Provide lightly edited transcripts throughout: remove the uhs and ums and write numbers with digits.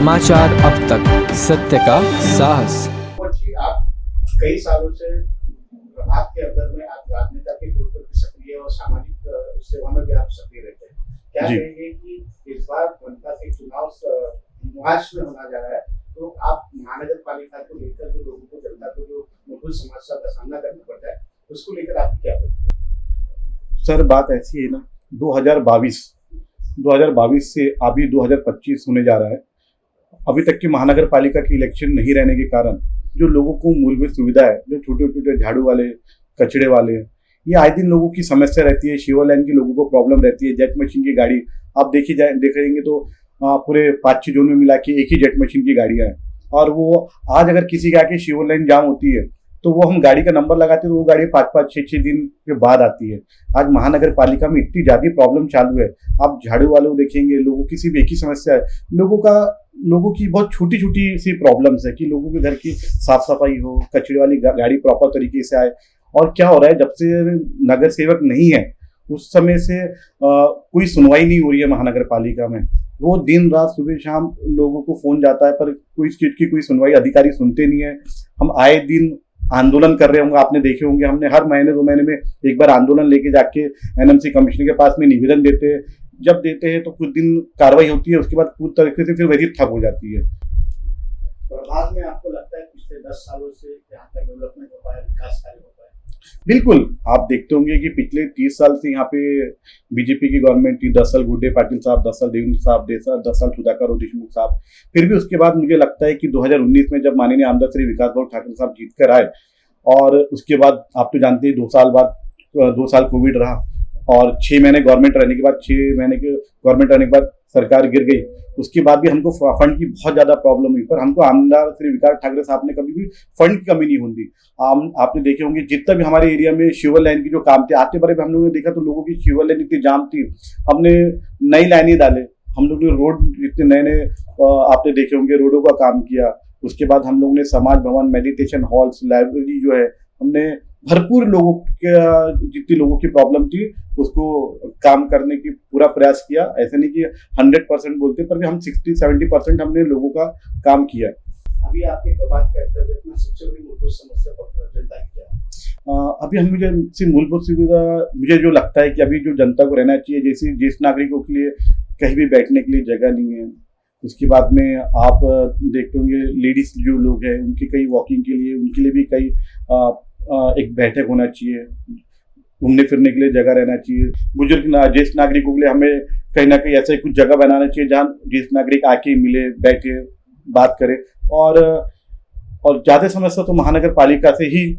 समाचार अब तक, सत्य का साहस। आप कई सालों से प्रभाग के अंदर में आप राजनेता के तौर पर भी सक्रिय और सामाजिक सेवा में भी आप सक्रिय रहते हैं। क्या कहेंगे कि इस बार जनता के चुनाव मार्च में होना जा रहा है, तो आप महानगर पालिका को लेकर जो लोगों को, जनता को जो मूलभूत समस्या का सामना करना पड़ता है, उसको लेकर आप क्या करेंगे? सर, बात ऐसी है ना, 2022 से अभी 2025 होने जा रहा है। अभी तक की महानगर पालिका की इलेक्शन नहीं रहने के कारण जो लोगों को मूलभूत सुविधा है, जो छोटे छोटे झाड़ू वाले, कचड़े वाले, ये आए दिन लोगों की समस्या रहती है। शिवर लाइन की लोगों को प्रॉब्लम रहती है। जेट मशीन की गाड़ी आप देखेंगे तो पूरे 5-6 जोन में मिला के एक ही जेट मशीन की गाड़ियाँ हैं। और वो आज अगर किसी के आके शिवर लाइन जाम होती है तो वो हम गाड़ी का नंबर लगाते हैं तो वो गाड़ी 5-5, 6-6 दिन के बाद आती है। आज महानगर पालिका में इतनी ज्यादा प्रॉब्लम चालू है। आप झाड़ू वालों देखेंगे, लोगों की सिर्फ एक ही समस्या है, लोगों की बहुत छोटी छोटी सी प्रॉब्लम्स है कि लोगों के घर की साफ सफाई हो, कचरे वाली गाड़ी प्रॉपर तरीके से आए। और क्या हो रहा है, जब से नगर सेवक नहीं है उस समय से कोई सुनवाई नहीं हो रही है महानगर पालिका में। वो दिन रात सुबह शाम लोगों को फोन जाता है पर कोई चीज की कोई सुनवाई अधिकारी सुनते नहीं है। हम आए दिन आंदोलन कर रहे होंगे, आपने देखे होंगे, हमने हर महीने 2 महीने में एक बार आंदोलन लेके जाके एनएमसी कमिश्नर के पास में निवेदन देते हैं। जब देते हैं तो कुछ दिन कार्रवाई होती है, उसके बाद पूरी तरीके से फिर वही ठप हो जाती है। प्रभाग में आपको लगता है पिछले 10 सालों से यहाँ का डेवलपमेंट हो पाया, विकास कार्य हो पाया? बिल्कुल, आप देखते होंगे कि पिछले 30 साल से यहाँ पे बीजेपी की गवर्नमेंट थी। 10 साल गुड्डे पाटिल साहब, 10 साल देवेंद्र साहब, 10 साल सुधाकर देशमुख साहब। फिर भी उसके बाद मुझे लगता है कि 2019 में जब माननीय आमदार श्री विकास भाऊ ठाकुर साहब जीत कर आए और उसके बाद आप तो जानते हैं 2 साल कोविड रहा और 6 महीने गवर्नमेंट रहने के बाद सरकार गिर गई। उसके बाद भी हमको फंड की बहुत ज्यादा प्रॉब्लम हुई, पर हमको आमदार श्री विकास ठाकरे साहब ने कभी भी फंड की कमी नहीं होती। आपने देखे होंगे जितना भी हमारे एरिया में शिवर लाइन की जो काम थे, आते बारे में हम लोगों ने देखा तो लोगों की शिवर लाइन इतनी जाम थी, हमने नई लाइनें डाले, हम लोग ने रोड इतने नए आपने देखे होंगे रोडों का काम किया। उसके बाद हम लोग ने समाज भवन, मेडिटेशन हॉल्स, लाइब्रेरी जो है, हमने भरपूर लोगों के जितनी लोगों की प्रॉब्लम थी उसको काम करने की पूरा प्रयास किया। ऐसे नहीं कि 100% बोलते, पर भी हम 60-70% हमने लोगों का काम किया। अभी आपके प्रभाग के अंतर्गत में सबसे बड़ी मूलभूत समस्या जनता की क्या है? अभी हम मूलभूत सुविधा मुझे जो लगता है कि अभी जो जनता को रहना चाहिए, जैसे ज्येष्ठ नागरिकों के लिए कहीं भी बैठने के लिए जगह नहीं है। उसके बाद में आप देखते होंगे लेडीज जो लोग हैं उनके कई वॉकिंग के लिए, उनके लिए भी कई एक बैठक होना चाहिए, घूमने फिरने के लिए जगह रहना चाहिए। बुजुर्ग ज्येष्ठ नागरिकों के लिए हमें कहीं ना कहीं ऐसा कुछ जगह बनाना चाहिए जहाँ ज्येष्ठ नागरिक आके मिले, बैठे, बात करे। और ज्यादा समस्या तो महानगर पालिका से ही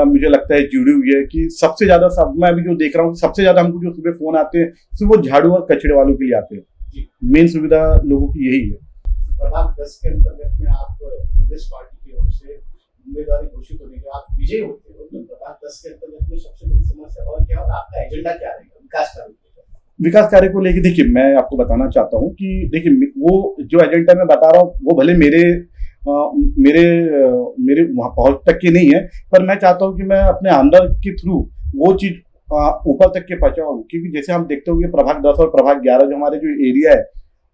मुझे लगता है जुड़ी हुई है कि सबसे ज्यादा मैं अभी जो देख रहा हूँ सबसे ज्यादा हमको जो सुबह फोन आते हैं सिर्फ वो झाड़ू और कचड़े वालों के लिए आते हैं। मेन सुविधा लोगों की यही है। प्रभाग 10 के अंतर्गत में आप कांग्रेस पार्टी की ओर से उम्मीदवारी घोषित होने के बाद विजय होते हो, तो प्रभाग 10 के अंतर्गत में सबसे बड़ी समस्या और क्या और आपका एजेंडा क्या रहेगा विकास कार्य को लेकर? देखिए, मैं आपको बताना चाहता हूँ कि देखिए वो जो एजेंडा मैं बता रहा हूँ वो भले मेरे वहाँ पहुंच तक की नहीं है, पर मैं चाहता हूँ कि मैं अपने अंदर के थ्रू वो चीज ऊपर तक के पहुंचाऊँ। क्योंकि जैसे हम देखते होंगे प्रभाग 10 और प्रभाग 11 जो हमारे जो एरिया है,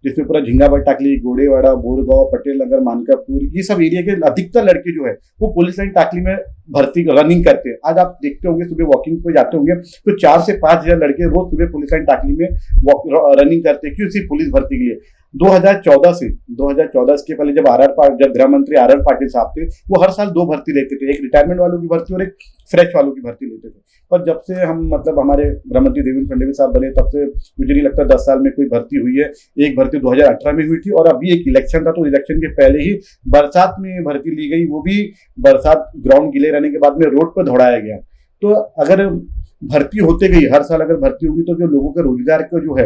जिसमें पूरा झिंगाबट टाकली, गोडेवाड़ा, बोरगांव, पटेल नगर, मानकापुर, ये सब एरिया के अधिकतर लड़के जो है वो पुलिस लाइन टाकली में भर्ती रनिंग करते हैं। आज आप देखते होंगे सुबह वॉकिंग पे जाते होंगे तो 4 से 5 हजार लड़के रोज सुबह पुलिस लाइन टाकली में रनिंग करते हैं। क्यों? सिर्फ पुलिस भर्ती के लिए। 2014 के पहले जब गृह मंत्री आर पाटिल साहब थे, वो हर साल 2 भर्ती लेते थे, एक रिटायरमेंट वालों की भर्ती और एक फ्रेश वालों की भर्ती लेते थे। पर जब से हमारे गृह मंत्री देवेंद्र फडणवीस साहब बने, तब से मुझे नहीं लगता 10 साल में कोई भर्ती हुई है। एक भर्ती 2018 में हुई थी और अभी एक इलेक्शन था तो इलेक्शन के पहले ही बरसात में भर्ती ली गई, वो भी बरसात ग्राउंड गीले रहने के बाद में रोड पर दौड़ाया गया। तो अगर भर्ती होते गई, हर साल अगर भर्ती होगी तो जो लोगों के रोजगार का जो है,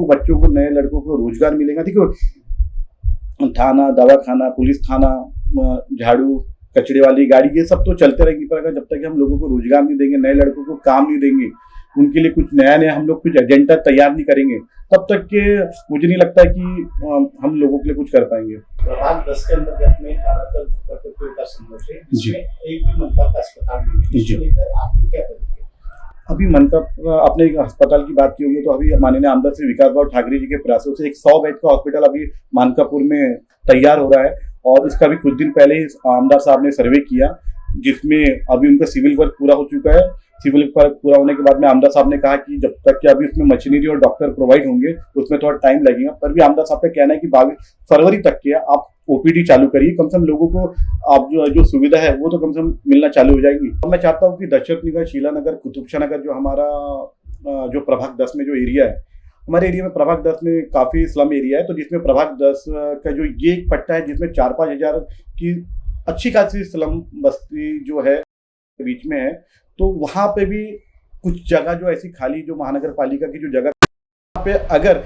बच्चों को, नए लड़कों को रोजगार मिलेगा। देखो, थाना, दवाखाना, पुलिस थाना, झाड़ू, कचड़े वाली गाड़ी, ये सब तो चलते रहेंगी, पर अगर जब तक हम लोगों को रोजगार नहीं देंगे, नए लड़कों को काम नहीं देंगे, उनके लिए कुछ नया हम लोग कुछ एजेंडा तैयार नहीं करेंगे, तब तक के मुझे नहीं लगता कि हम लोगों के लिए कुछ कर पाएंगे। प्रभाग 10 के अंतर्गत में का संघर्ष है, जिसमें एक भी मनपा का अस्पताल नहीं है, इसको लेकर आपकी क्या प्रतिक्रिया? अभी मन का आपने अस्पताल की बात की होंगी तो अभी माननीय आमदार श्री विकास भाव ठाकरे जी के प्रयासों से एक 100 बेड का हॉस्पिटल अभी मानकापुर में तैयार हो रहा है। और इसका भी कुछ दिन पहले ही आमदार साहब ने सर्वे किया, जिसमें अभी उनका सिविल वर्क पूरा हो चुका है। सिविल वर्क पूरा होने के बाद में आमदार साहब ने कहा कि जब तक कि अभी उसमें मशीनरी और डॉक्टर प्रोवाइड होंगे उसमें थोड़ा टाइम लगेगा, पर भी आमदार साहब का कहना है कि 22 फरवरी तक के आप ओपीडी चालू करिए, कम से कम लोगों को आप जो सुविधा है वो तो कम से कम मिलना चालू हो जाएगी। और मैं चाहता हूँ कि दशरथ नगर, शीला नगर, कुतुबशाह नगर जो हमारा जो प्रभाग 10 में जो एरिया है, हमारे एरिया में प्रभाग 10 में काफ़ी स्लम एरिया है, तो जिसमें प्रभाग 10 का जो ये एक पट्टा है जिसमें 4-5 हज़ार की अच्छी खासी स्लम बस्ती जो है बीच में है, तो वहाँ पे भी कुछ जगह जो ऐसी खाली जो महानगर पालिका की जो जगह वहाँ पे अगर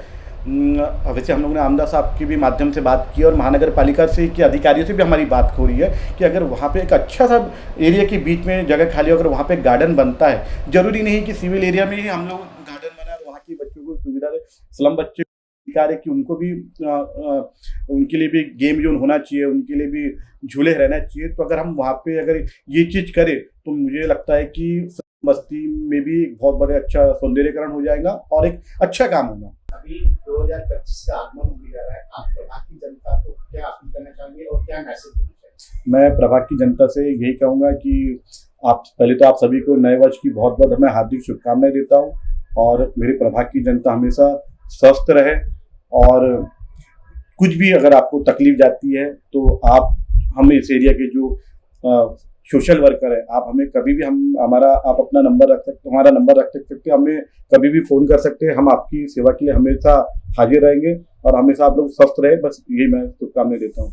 वैसे हम लोगों ने आमदार साहब के भी माध्यम से बात की और महानगर पालिका से के अधिकारियों से भी हमारी बात हो रही है कि अगर वहाँ पे एक अच्छा सा एरिया के बीच में जगह खाली हो, अगर वहाँ पे गार्डन बनता है, जरूरी नहीं कि सिविल एरिया में ही हम लोग गार्डन बनाए और वहाँ के बच्चों को सुविधा दे। स्लम बच्चे अधिकार है कि उनको भी उनके लिए भी गेम जोन होना चाहिए, उनके लिए भी झूले रहना चाहिए। तो अगर हम वहाँ पे अगर ये चीज़ करें तो मुझे लगता है कि बस्ती में भी बहुत बड़े अच्छा सौंदर्यीकरण हो जाएगा और एक अच्छा काम होगा। अभी 2025 का आगमन होने जा रहा है, आप प्रभाग की जनता को क्या अपील करना चाहेंगे और क्या मैसेज देना चाहेंगे? मैं प्रभाग की जनता से यही कहूँगा कि आप पहले तो आप सभी को नए वर्ष की बहुत बहुत मैं हार्दिक शुभकामनाएं देता हूँ और मेरे प्रभाग की जनता हमेशा स्वस्थ रहे। और कुछ भी अगर आपको तकलीफ जाती है तो आप हम इस एरिया के जो सोशल वर्कर है, आप हमें कभी भी आप अपना नंबर रख सकते, हमारा नंबर रख सकते, हमें कभी भी फ़ोन कर सकते हैं। हम आपकी सेवा के लिए हमेशा हाजिर रहेंगे और हमेशा आप लोग स्वस्थ रहे, बस यही मैं शुभकामनाएं देता हूँ।